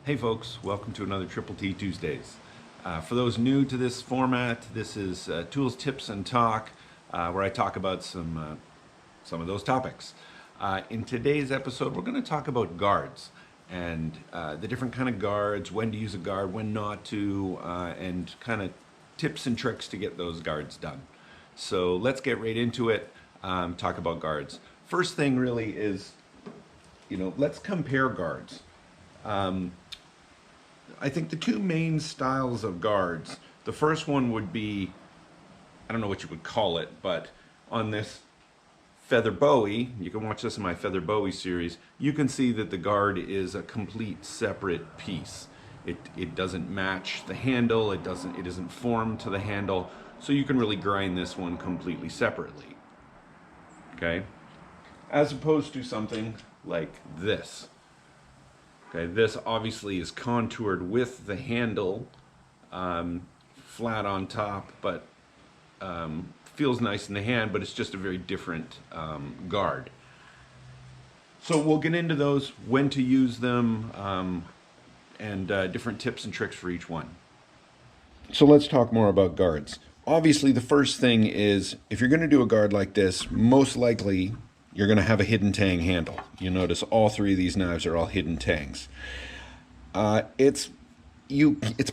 Hey folks, welcome to another Triple T Tuesdays. For those new to this format, this is Tools, Tips, and Talk, where I talk about some of those topics. In today's episode, we're going to talk about guards and the different kind of guards, when to use a guard, when not to, and kind of tips and tricks to get those guards done. So let's get right into it, talk about guards. First thing really is, let's compare guards. I think the two main styles of guards, the first one would be, I don't know what you would call it, but on this Feather Bowie, you can watch this in my Feather Bowie series, you can see that the guard is a complete separate piece. It doesn't match the handle, it isn't formed to the handle, so you can really grind this one completely separately. Okay? As opposed to something like this. Okay, this obviously is contoured with the handle flat on top, but feels nice in the hand, but it's just a very different guard. So we'll get into those, when to use them, and different tips and tricks for each one. So let's talk more about guards. Obviously, the first thing is, if you're going to do a guard like this, most likely you're going to have a hidden tang handle. You notice all three of these knives are all hidden tangs. It's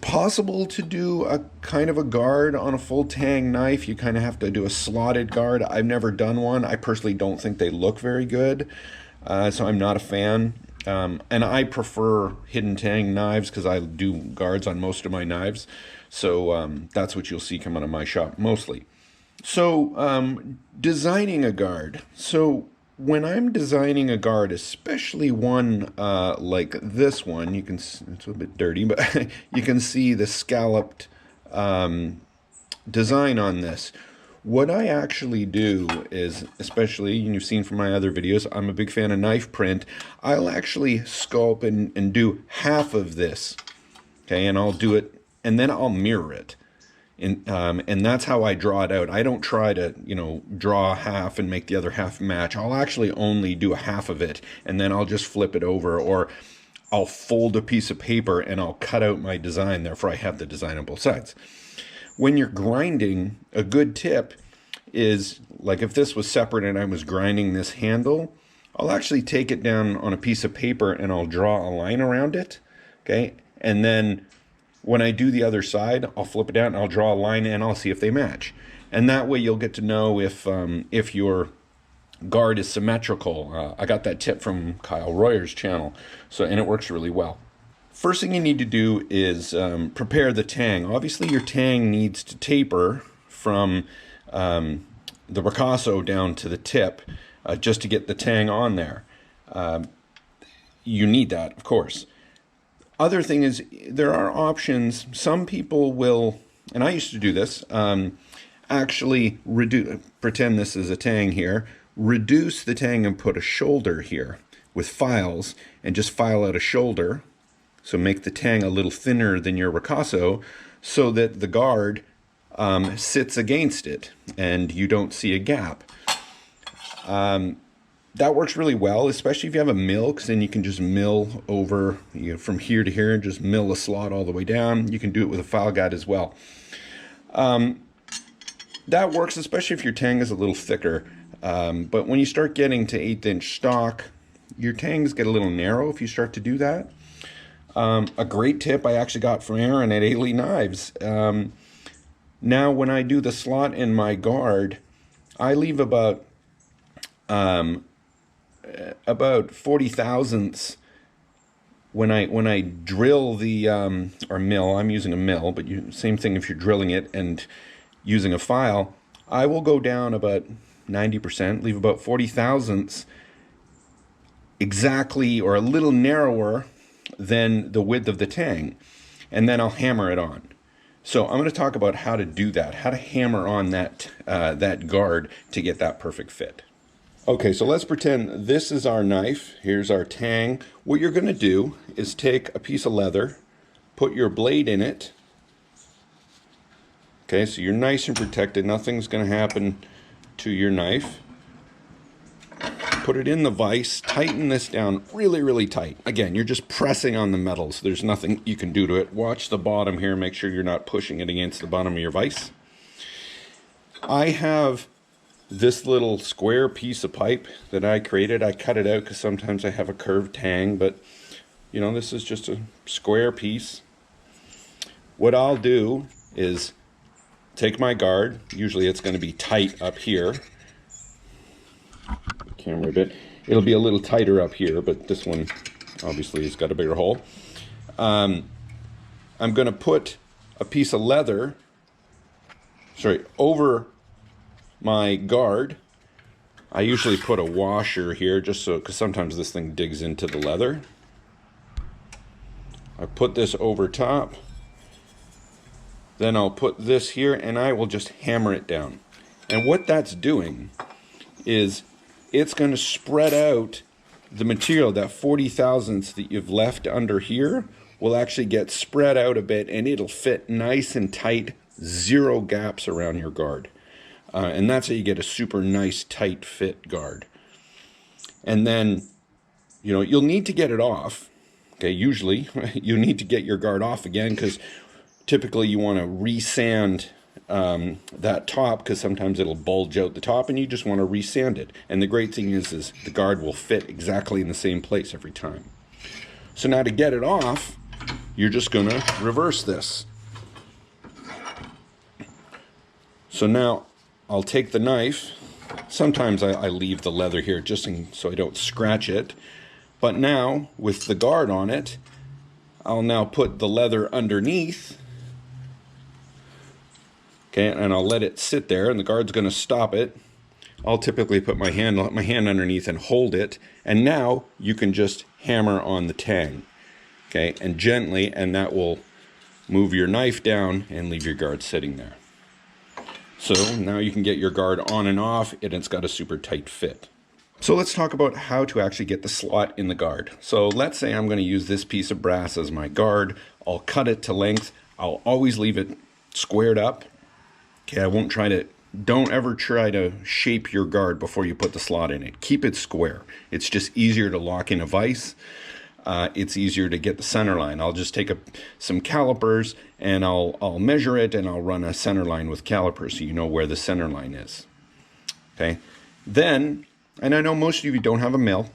possible to do a kind of a guard on a full tang knife. You kind of have to do a slotted guard. I've never done one. I personally don't think they look very good, so I'm not a fan. And I prefer hidden tang knives because I do guards on most of my knives. So that's what you'll see come out of my shop mostly. So designing a guard. So when I'm designing a guard, especially one like this one, it's a little bit dirty, but you can see the scalloped design on this. What I actually do is, especially, and you've seen from my other videos, I'm a big fan of knife print. I'll actually sculpt and do half of this, okay, and I'll do it, and then I'll mirror it. And that's how I draw it out. I don't try to, draw half and make the other half match. I'll actually only do a half of it, and then I'll just flip it over, or I'll fold a piece of paper and I'll cut out my design. Therefore, I have the design on both sides. When you're grinding, a good tip is, like if this was separate and I was grinding this handle, I'll actually take it down on a piece of paper and I'll draw a line around it, okay? And then when I do the other side, I'll flip it out and I'll draw a line and I'll see if they match. And that way you'll get to know if your guard is symmetrical. I got that tip from Kyle Royer's channel, and it works really well. First thing you need to do is prepare the tang. Obviously your tang needs to taper from the ricasso down to the tip just to get the tang on there. You need that, of course. Other thing is, there are options. Some people will, and I used to do this, actually pretend this is a tang here, reduce the tang and put a shoulder here with files, and just file out a shoulder. So make the tang a little thinner than your ricasso, so that the guard sits against it and you don't see a gap. That works really well, especially if you have a mill, because then you can just mill over from here to here and just mill a slot all the way down. You can do it with a file guide as well. That works, especially if your tang is a little thicker. But when you start getting to 1/8" stock, your tangs get a little narrow if you start to do that. A great tip I actually got from Aaron at Ailey Knives. Now when I do the slot in my guard, I leave about 40 thousandths when I drill the or mill. I'm using a mill, but same thing if you're drilling it and using a file. I will go down about 90%, leave about 40 thousandths exactly, or a little narrower than the width of the tang, and then I'll hammer it on. So I'm going to talk about how to do that, how to hammer on that guard to get that perfect fit. Okay, so let's pretend this is our knife. Here's our tang. What you're going to do is take a piece of leather, put your blade in it. Okay, so you're nice and protected. Nothing's going to happen to your knife. put it in the vise, tighten this down really, really tight. Again, you're just pressing on the metal, so there's nothing you can do to it. Watch the bottom here, make sure you're not pushing it against the bottom of your vise. I have this little square piece of pipe that I created. I cut it out because sometimes I have a curved tang, but you know, this is just a square piece. What I'll do is take my guard. Usually it's going to be tight up here. Camera a bit. It'll be a little tighter up here, but this one obviously has got a bigger hole. I'm going to put a piece of leather, over my guard. I usually put a washer here just so, because sometimes this thing digs into the leather. I put this over top. Then I'll put this here and I will just hammer it down. And what that's doing is it's going to spread out the material. That 40 thousandths that you've left under here will actually get spread out a bit, and it'll fit nice and tight, zero gaps around your guard. And that's how you get a super nice tight fit guard. And then, you know, you'll need to get it off. Okay, usually you need to get your guard off again, because typically you want to resand that top, because sometimes it'll bulge out the top and you just want to resand it. And the great thing is the guard will fit exactly in the same place every time. So now to get it off, you're just going to reverse this. So now I'll take the knife. Sometimes I leave the leather here just so I don't scratch it. But now with the guard on it, I'll now put the leather underneath. Okay, and I'll let it sit there, and the guard's going to stop it. I'll typically put my hand underneath and hold it, and now you can just hammer on the tang. Okay, and gently, and that will move your knife down and leave your guard sitting there. So now you can get your guard on and off, and it's got a super tight fit. So let's talk about how to actually get the slot in the guard. So let's say I'm going to use this piece of brass as my guard. I'll cut it to length. I'll always leave it squared up. Okay, don't ever try to shape your guard before you put the slot in it. Keep it square. It's just easier to lock in a vise. It's easier to get the center line. I'll just take some calipers and I'll measure it, and I'll run a center line with calipers so you know where the center line is. Okay, then, and I know most of you don't have a mill,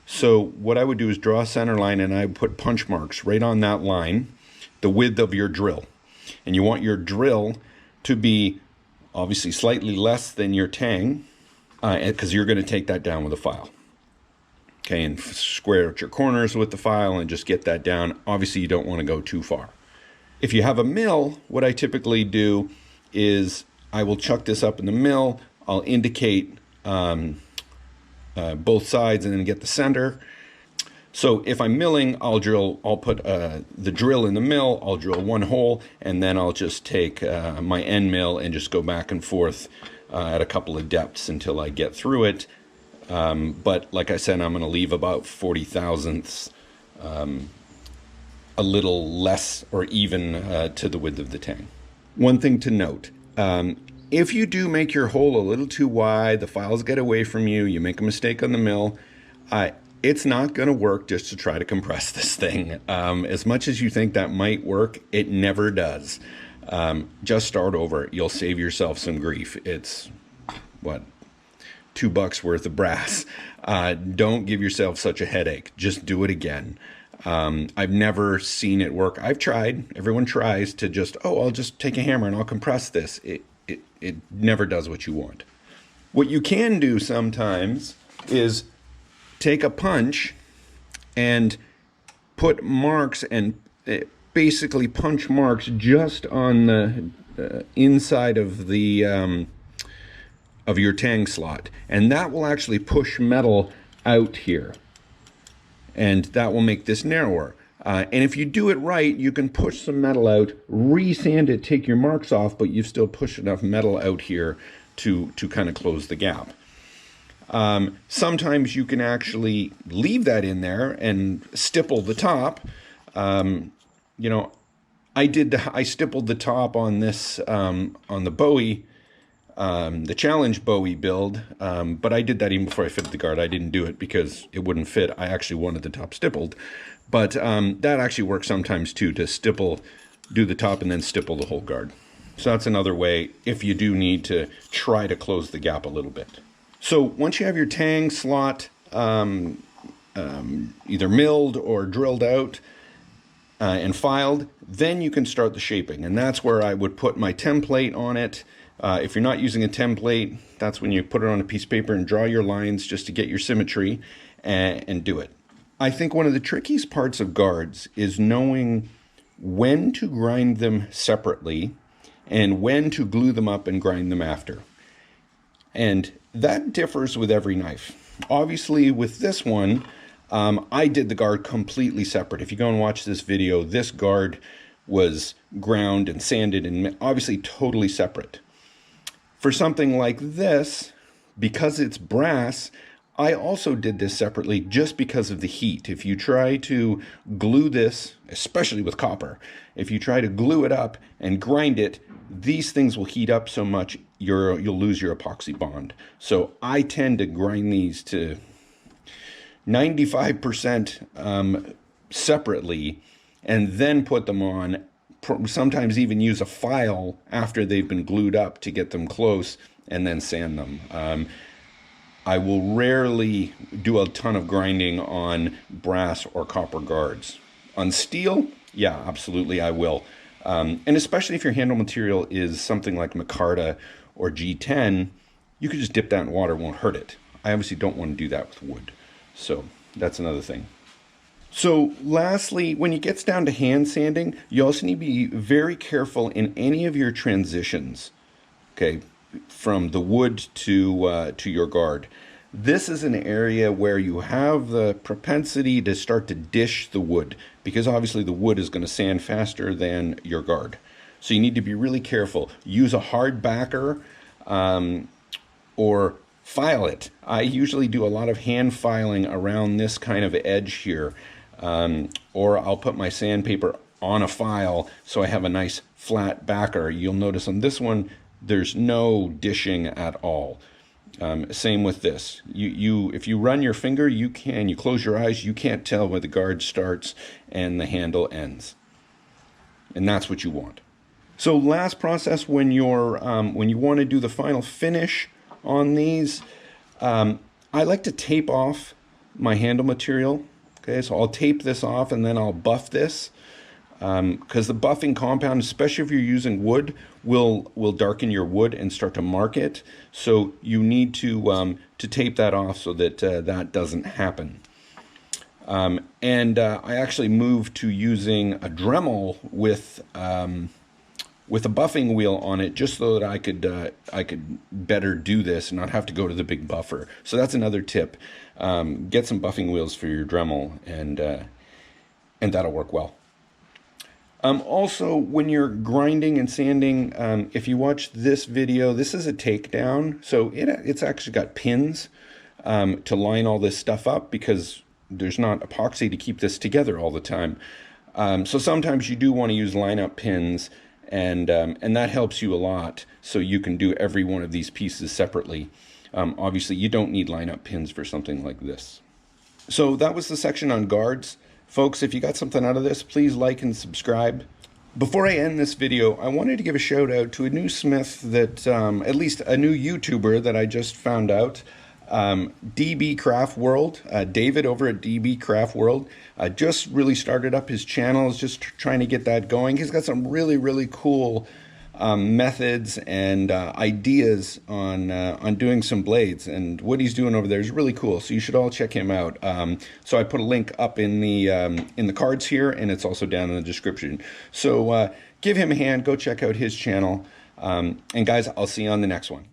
so what I would do is draw a center line, and I would put punch marks right on that line, the width of your drill. And you want your drill to be obviously slightly less than your tang, because you're going to take that down with a file. Okay, and square out your corners with the file and just get that down. Obviously, you don't want to go too far. If you have a mill, what I typically do is I will chuck this up in the mill. I'll indicate both sides and then get the center. So if I'm milling, I'll put the drill in the mill, I'll drill one hole, and then I'll just take my end mill and just go back and forth at a couple of depths until I get through it. But like I said, I'm going to leave about 40 thousandths, a little less or even to the width of the tang. One thing to note, if you do make your hole a little too wide, the files get away from you, you make a mistake on the mill, it's not going to work just to try to compress this thing. As much as you think that might work, it never does. Just start over. You'll save yourself some grief. It's, what, $2 worth of brass. Don't give yourself such a headache. Just do it again. I've never seen it work. I've tried. Everyone tries to just, I'll just take a hammer and I'll compress this. It never does what you want. What you can do sometimes is take a punch and put marks, and basically punch marks just on the inside of the of your tang slot, and that will actually push metal out here, and that will make this narrower. And if you do it right, you can push some metal out, resand it, take your marks off, but you've still pushed enough metal out here to kind of close the gap. Sometimes you can actually leave that in there and stipple the top. You know, I stippled the top on this, on the Bowie the Challenge Bowie build, but I did that even before I fitted the guard. I didn't do it because it wouldn't fit. I actually wanted the top stippled, but that actually works sometimes too, to stipple, do the top and then stipple the whole guard. So that's another way if you do need to try to close the gap a little bit. So once you have your tang slot either milled or drilled out and filed, then you can start the shaping. And that's where I would put my template on it. If you're not using a template, that's when you put it on a piece of paper and draw your lines just to get your symmetry and do it. I think one of the trickiest parts of guards is knowing when to grind them separately and when to glue them up and grind them after. And that differs with every knife. Obviously with this one, I did the guard completely separate. If you go and watch this video, this guard was ground and sanded and obviously totally separate. For something like this, because it's brass, I also did this separately just because of the heat. If you try to glue this, especially with copper, if you try to glue it up and grind it, these things will heat up so much you'll lose your epoxy bond. So I tend to grind these to 95% separately and then put them on, sometimes even use a file after they've been glued up to get them close and then sand them. I will rarely do a ton of grinding on brass or copper guards. On steel, yeah, absolutely I will. And especially if your handle material is something like micarta or G10, you could just dip that in water, it won't hurt it. I obviously don't want to do that with wood. So that's another thing. So lastly, when it gets down to hand sanding, you also need to be very careful in any of your transitions, okay, from the wood to your guard. This is an area where you have the propensity to start to dish the wood, because obviously the wood is going to sand faster than your guard. So you need to be really careful. Use a hard backer or file it. I usually do a lot of hand filing around this kind of edge here, or I'll put my sandpaper on a file so I have a nice flat backer. You'll notice on this one there's no dishing at all. Same with this. If you run your finger, you close your eyes, you can't tell where the guard starts and the handle ends. And that's what you want. So last process, when you want to do the final finish on these, I like to tape off my handle material. Okay, so I'll tape this off and then I'll buff this. Because the buffing compound, especially if you're using wood, will darken your wood and start to mark it. So you need to tape that off so that that doesn't happen. I actually moved to using a Dremel with a buffing wheel on it, just so that I could better do this and not have to go to the big buffer. So that's another tip. Get some buffing wheels for your Dremel, and that'll work well. Also, when you're grinding and sanding, if you watch this video, this is a takedown. So it's actually got pins to line all this stuff up, because there's not epoxy to keep this together all the time. So sometimes you do want to use line-up pins, and that helps you a lot, so you can do every one of these pieces separately. Obviously, you don't need line-up pins for something like this. So that was the section on guards. Folks, if you got something out of this, please like and subscribe. Before I end this video, I wanted to give a shout out to a new smith that, at least a new YouTuber that I just found out, DB Craft World. David over at DB Craft World just really started up his channel, is just trying to get that going. He's got some really, really cool methods and ideas on doing some blades, and what he's doing over there is really cool. So you should all check him out. So I put a link up in the cards here, and it's also down in the description. So give him a hand, go check out his channel, and guys, I'll see you on the next one.